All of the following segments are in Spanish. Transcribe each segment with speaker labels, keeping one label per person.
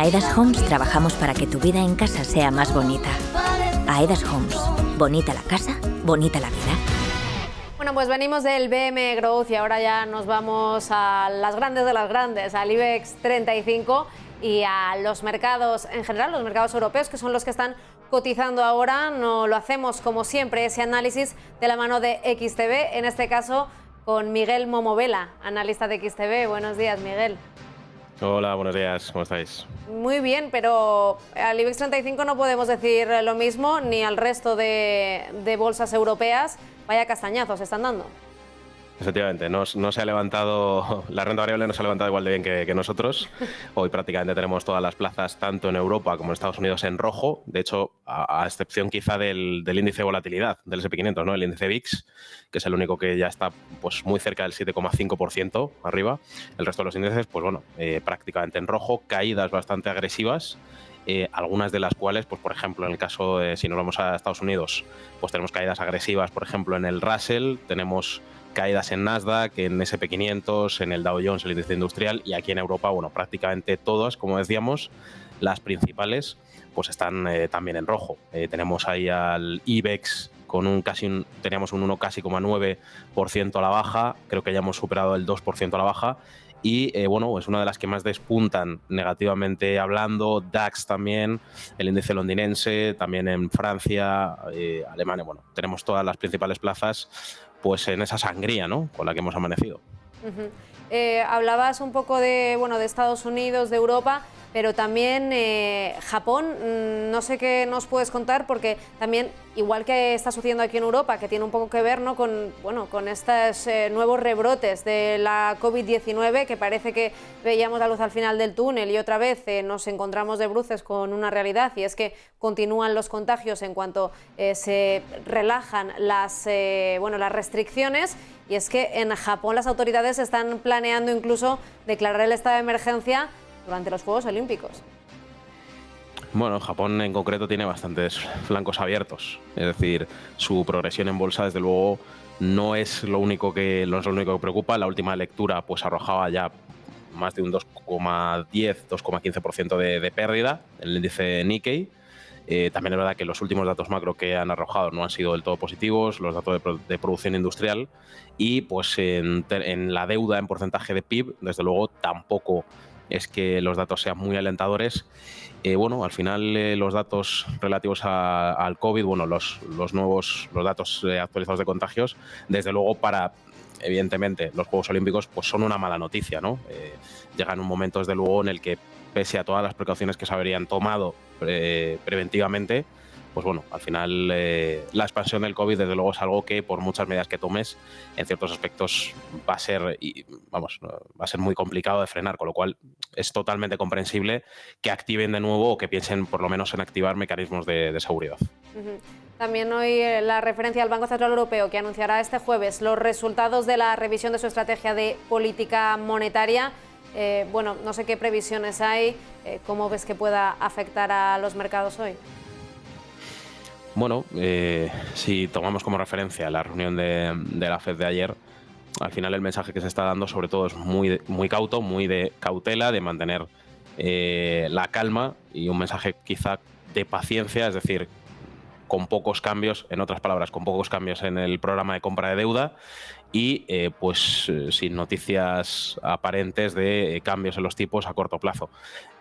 Speaker 1: Aedas Homes trabajamos para que tu vida en casa sea más bonita. Aedas Homes. Bonita la casa, bonita la vida.
Speaker 2: Bueno, pues venimos del BM Growth y ahora ya nos vamos a las grandes de las grandes, al IBEX 35 y a los mercados en general, los mercados europeos, que son los que están cotizando ahora. No lo hacemos como siempre, ese análisis de la mano de XTB, en este caso con Miguel Momovela, analista de XTB. Buenos días, Miguel.
Speaker 3: Hola, buenos días, ¿cómo estáis?
Speaker 2: Muy bien, pero al IBEX 35 no podemos decir lo mismo, ni al resto de bolsas europeas. Vaya castañazos se están dando.
Speaker 3: Efectivamente, no se ha levantado, la renta variable no se ha levantado igual de bien que nosotros. Hoy prácticamente tenemos todas las plazas, tanto en Europa como en Estados Unidos, en rojo. De hecho, a excepción quizá del índice de volatilidad, del S&P500, ¿no? El índice VIX, que es el único que ya está pues, muy cerca del 7,5% arriba. El resto de los índices, pues bueno, prácticamente en rojo, caídas bastante agresivas. Algunas de las cuales, pues por ejemplo, en el caso de, si nos vamos a Estados Unidos, pues tenemos caídas agresivas, por ejemplo, en el Russell, tenemos caídas en Nasdaq, en S&P500, en el Dow Jones, el índice industrial, y aquí en Europa, bueno, prácticamente todas, como decíamos, las principales, pues están también en rojo. Tenemos ahí al IBEX con teníamos un 1,9% a la baja, creo que ya hemos superado el 2% a la baja, y bueno, es una de las que más despuntan negativamente hablando. DAX también, el índice londinense, también en Francia, Alemania. Bueno, tenemos todas las principales plazas pues en esa sangría, ¿no?, con la que hemos amanecido.
Speaker 2: Hablabas un poco de Estados Unidos, de Europa, pero también Japón. No sé qué nos puedes contar, porque también, igual que está sucediendo aquí en Europa, que tiene un poco que ver, ¿no?, con estos nuevos rebrotes de la COVID-19, que parece que veíamos la luz al final del túnel y otra vez nos encontramos de bruces con una realidad, y es que continúan los contagios en cuanto se relajan las restricciones. Y es que en Japón las autoridades están planeando incluso declarar el estado de emergencia durante los Juegos Olímpicos.
Speaker 3: Bueno, Japón en concreto tiene bastantes flancos abiertos. Es decir, su progresión en bolsa, desde luego, no es lo único que preocupa. La última lectura pues arrojaba ya más de un 2,15% de pérdida en el índice Nikkei. También es verdad que los últimos datos macro que han arrojado no han sido del todo positivos, los datos de producción industrial, y pues en la deuda en porcentaje de PIB, desde luego, tampoco es que los datos sean muy alentadores. Bueno, al final los datos relativos al COVID, bueno, los datos actualizados de contagios, desde luego evidentemente, los Juegos Olímpicos pues son una mala noticia, ¿no? Llegan un momento, desde luego, en el que, pese a todas las precauciones que se habrían tomado preventivamente, pues bueno, al final la expansión del COVID, desde luego, es algo que, por muchas medidas que tomes, en ciertos aspectos va a ser muy complicado de frenar, con lo cual es totalmente comprensible que activen de nuevo, o que piensen por lo menos en activar mecanismos de seguridad.
Speaker 2: También hoy la referencia al Banco Central Europeo, que anunciará este jueves los resultados de la revisión de su estrategia de política monetaria. Bueno, no sé qué previsiones hay, ¿cómo ves que pueda afectar a los mercados hoy?
Speaker 3: Bueno, si tomamos como referencia la reunión de la FED de ayer, al final el mensaje que se está dando sobre todo es muy cauto, muy de cautela, de mantener la calma, y un mensaje quizá de paciencia, es decir, con pocos cambios, en otras palabras, con pocos cambios en el programa de compra de deuda, y sin noticias aparentes de cambios en los tipos a corto plazo.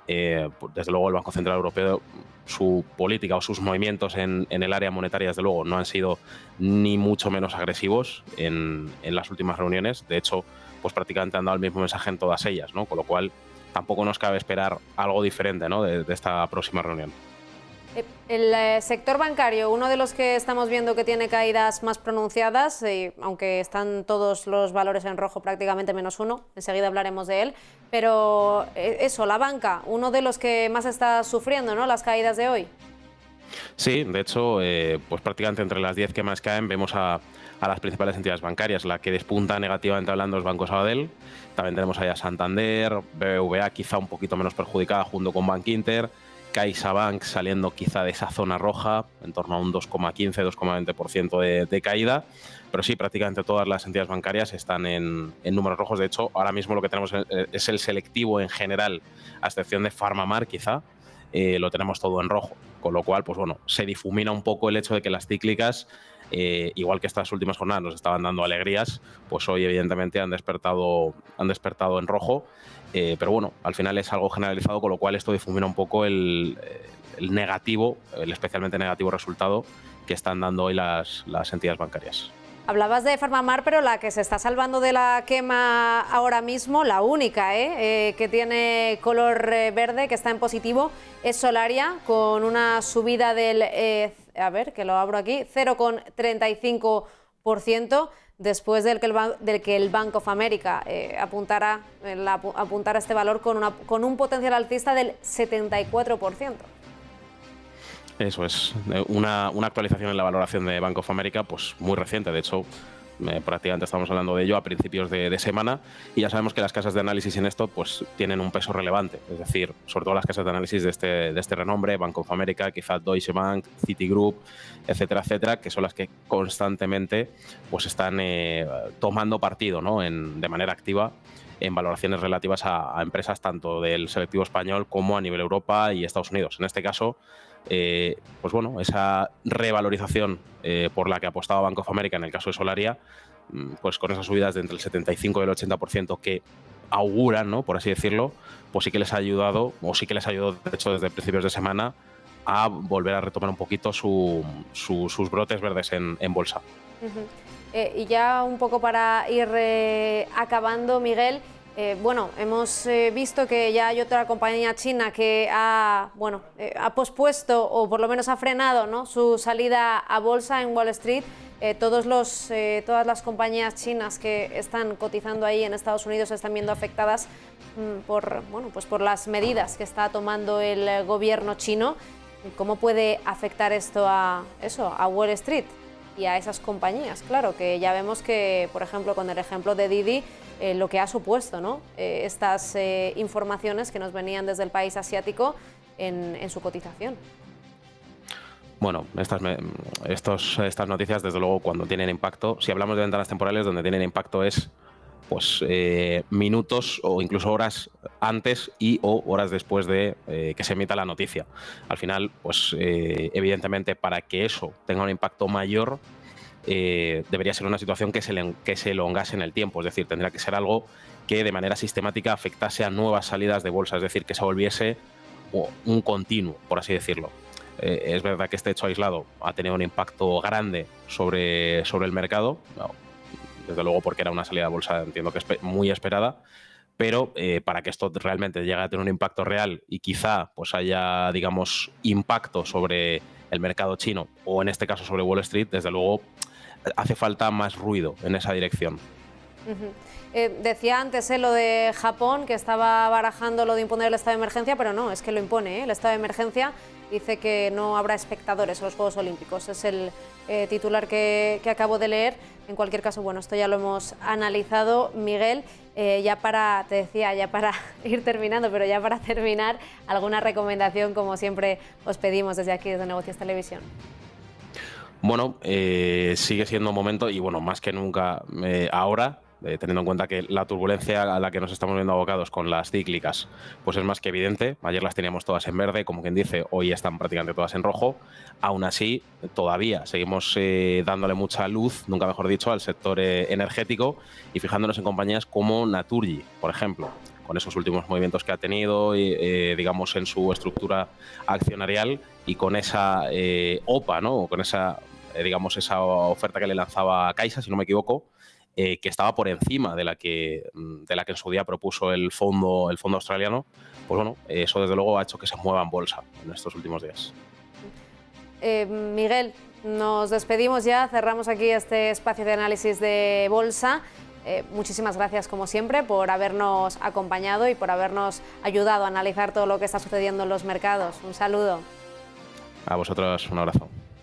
Speaker 3: Desde luego, el Banco Central Europeo, su política o sus movimientos en el área monetaria, desde luego, no han sido ni mucho menos agresivos en las últimas reuniones. De hecho, pues prácticamente han dado el mismo mensaje en todas ellas, ¿no? Con lo cual tampoco nos cabe esperar algo diferente, ¿no?, de esta próxima reunión.
Speaker 2: El sector bancario, uno de los que estamos viendo que tiene caídas más pronunciadas, aunque están todos los valores en rojo, prácticamente menos uno, enseguida hablaremos de él, pero la banca, uno de los que más está sufriendo, ¿no?, las caídas de hoy.
Speaker 3: Sí, de hecho, pues prácticamente entre las 10 que más caen vemos a las principales entidades bancarias. La que despunta negativamente hablando es Banco Sabadell. También tenemos ahí a Santander, BBVA quizá un poquito menos perjudicada junto con Bankinter, CaixaBank saliendo quizá de esa zona roja, en torno a un 2,15-2,20% de caída. Pero sí, prácticamente todas las entidades bancarias están en números rojos. De hecho, ahora mismo lo que tenemos es el selectivo en general, a excepción de PharmaMar quizá, lo tenemos todo en rojo. Con lo cual, pues bueno, se difumina un poco el hecho de que las cíclicas, igual que estas últimas jornadas nos estaban dando alegrías, pues hoy evidentemente han despertado en rojo. Pero bueno, al final es algo generalizado, con lo cual esto difumina un poco el negativo, el especialmente negativo resultado que están dando hoy las entidades bancarias.
Speaker 2: Hablabas de PharmaMar, pero la que se está salvando de la quema ahora mismo, la única que tiene color verde, que está en positivo, es Solaria, con una subida del, a ver, que lo abro aquí, 0,35%, después del que el Bank of America apuntara este valor con un potencial alcista del 74%.
Speaker 3: Eso es, una actualización en la valoración de Bank of America, pues muy reciente. De hecho, prácticamente estamos hablando de ello a principios de semana, y ya sabemos que las casas de análisis en esto pues tienen un peso relevante. Es decir, sobre todo las casas de análisis de este renombre, Bank of America, quizá Deutsche Bank, Citigroup, etcétera, etcétera, que son las que constantemente pues están tomando partido, ¿no?, de manera activa en valoraciones relativas a empresas tanto del selectivo español como a nivel Europa y Estados Unidos. En este caso, pues bueno, esa revalorización por la que apostaba Bank of America en el caso de Solaria, pues con esas subidas de entre el 75 y el 80% que auguran, ¿no?, por así decirlo, pues sí que les ha ayudado, o sí que les ayudó, de hecho, desde principios de semana, a volver a retomar un poquito sus brotes verdes en bolsa.
Speaker 2: Y ya un poco para ir acabando, Miguel, bueno, hemos visto que ya hay otra compañía china que ha pospuesto, o por lo menos ha frenado, ¿no?, su salida a bolsa en Wall Street. Todas las compañías chinas que están cotizando ahí en Estados Unidos están viendo afectadas por las medidas que está tomando el gobierno chino. ¿Cómo puede afectar esto a Wall Street y a esas compañías? Claro, que ya vemos que, por ejemplo, con el ejemplo de Didi, lo que ha supuesto, ¿no?, estas informaciones que nos venían desde el país asiático en su cotización.
Speaker 3: Bueno, estas noticias, desde luego, cuando tienen impacto, si hablamos de ventanas temporales, donde tienen impacto es pues minutos o incluso horas antes o horas después de que se emita la noticia. Al final, pues evidentemente, para que eso tenga un impacto mayor, debería ser una situación que se elongase en el tiempo. Es decir, tendría que ser algo que de manera sistemática afectase a nuevas salidas de bolsa, es decir, que se volviese un continuo, por así decirlo. Es verdad que este hecho aislado ha tenido un impacto grande sobre el mercado, desde luego porque era una salida de bolsa, entiendo que es muy esperada, pero para que esto realmente llegue a tener un impacto real y quizá pues haya, digamos, impacto sobre el mercado chino, o en este caso sobre Wall Street, desde luego hace falta más ruido en esa dirección.
Speaker 2: Decía antes lo de Japón, que estaba barajando lo de imponer el estado de emergencia, pero no, es que lo impone, el estado de emergencia. Dice que no habrá espectadores en los Juegos Olímpicos. Es el titular que acabo de leer. En cualquier caso, bueno, esto ya lo hemos analizado. Miguel, ya para ir terminando, pero ya para terminar, alguna recomendación, como siempre os pedimos desde aquí, desde Negocios Televisión.
Speaker 3: Bueno, sigue siendo un momento, y bueno, más que nunca ahora, teniendo en cuenta que la turbulencia a la que nos estamos viendo abocados con las cíclicas pues es más que evidente. Ayer las teníamos todas en verde, como quien dice, hoy están prácticamente todas en rojo. Aún así, todavía seguimos dándole mucha luz, nunca mejor dicho, al sector energético, y fijándonos en compañías como Naturgy, por ejemplo, con esos últimos movimientos que ha tenido, digamos, en su estructura accionarial, y con esa OPA, ¿no?, con esa, digamos, esa oferta que le lanzaba Caixa, si no me equivoco, que estaba por encima de la que en su día propuso el fondo australiano. Pues bueno, eso desde luego ha hecho que se mueva en bolsa en estos últimos días.
Speaker 2: Miguel, nos despedimos ya, cerramos aquí este espacio de análisis de bolsa. Muchísimas gracias, como siempre, por habernos acompañado y por habernos ayudado a analizar todo lo que está sucediendo en los mercados. Un saludo.
Speaker 3: A vosotros, un abrazo.